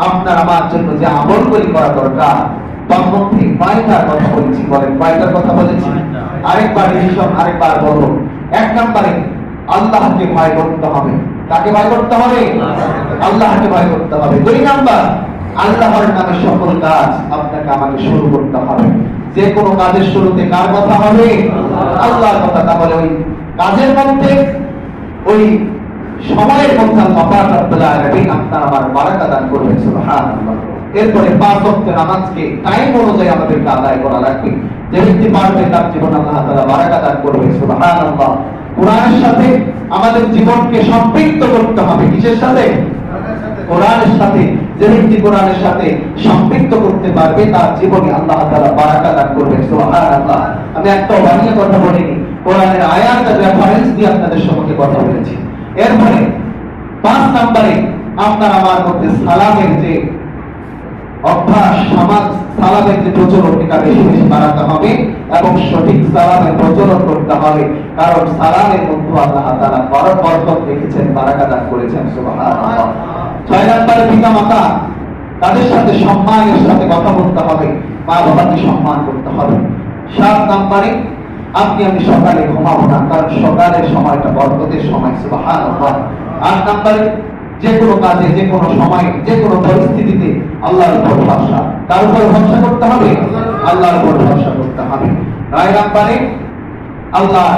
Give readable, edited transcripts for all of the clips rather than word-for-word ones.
আপনার আমার জন্য যে আমলগুলি করা দরকার তার মধ্যে কয়টার কথা বলেছি বলেন, কয়টার কথা বলেছি? আরেকবার রিভিশন, আরেকবার বলবো। এক নম্বরে আল্লাহকে ভয় করতে হবে। কাকে ভয় করতে হবে? আল্লাহকে ভয় করতে হবে। দুই নাম্বার, আল্লাহর নামে সকল কাজ আপনাকে আমাকে শুরু করতে হবে। যে কোনো কাজের শুরুতে কার কথা হবে? আল্লাহর কথা। তাহলে ওই কাজের মধ্যে, ওই সময়ের মধ্যে আল্লাহ পাক রব্বুল আলামিন আপনার আমার বারাকা দান করবেন, সুবহানাল্লাহ। এরপরে পাঁচ ওয়াক্ত নামাজকে টাইম অনুযায়ী আমাদেরকে আদায় করা লাগবে। যে ব্যক্তি পারবে তার জীবন আল্লাহ তাআলা বারাকা দান করবে, সুবহানাল্লাহ। কোরআনের সাথে আমাদের জীবনকে সম্পৃক্ত করতে হবে। কিসের সাথে? কোরআনের সাথে। যে ব্যক্তি কোরআনের সাথে সম্পৃক্ত করতে পারবে তার জীবনে আল্লাহ তাআলা বারাকা দান করবে, সুবহানাল্লাহ। আমি একটা বানিয়ে কথা বলিনি, কোরআনের আয়াতের রেফারেন্স দিয়ে আপনাদের সম্মুখে কথা বলেছি। এরপরে পাঁচ নম্বরে আপনার আমার মধ্যে সালামের যে অভ্যাস, সমাজ সালামের যে প্রচলন, এটা বেশি বেশি বাড়াতে হবে এবং সঠিক সালামের প্রচলন করতে হবে। কারণ সালামের মধ্যে আল্লাহ তাআলা বড় বরকত রেখেছেন, বারাকা দান করেছেন, সুবহানাল্লাহ। ছয় নম্বরে পিতা মাতা, তাদের সাথে সম্মানের সাথে কথা বলতে হবে, মা বাবাকে সম্মান করতে হবে। সাত নম্বরে আপনি আমি সকালে ঘুমাবো না, কারণ সকালের সময়টা বরকতের সময়, সুবহানাল্লাহ। আট নম্বরে যে কোনো কাজে, যে কোনো সময়ে, যে কোনো পরিস্থিতিতে আল্লাহর উপর ভরসা। তার উপর ভরসা করতে হবে, আল্লাহর উপর ভরসা করতে হবে। নয় নম্বরে আল্লাহ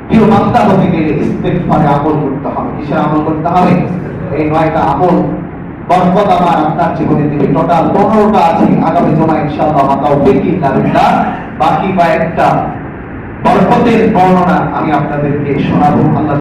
প্রিয় বান্দা হতে গেলে ইস্তেগফারে আমল করতে হবে। কিসের আমল করতে হবে? এই নয়টা আমল বরকত আমার আপনার জীবনে দিবে। টোটাল 15টা আছে। আগামী জমা ইনশাআল্লাহ বিল্লাহ বাকি কয়েকটা বরকতের বর্ণনা আমি আপনাদেরকে শোনাবো। আল্লাহ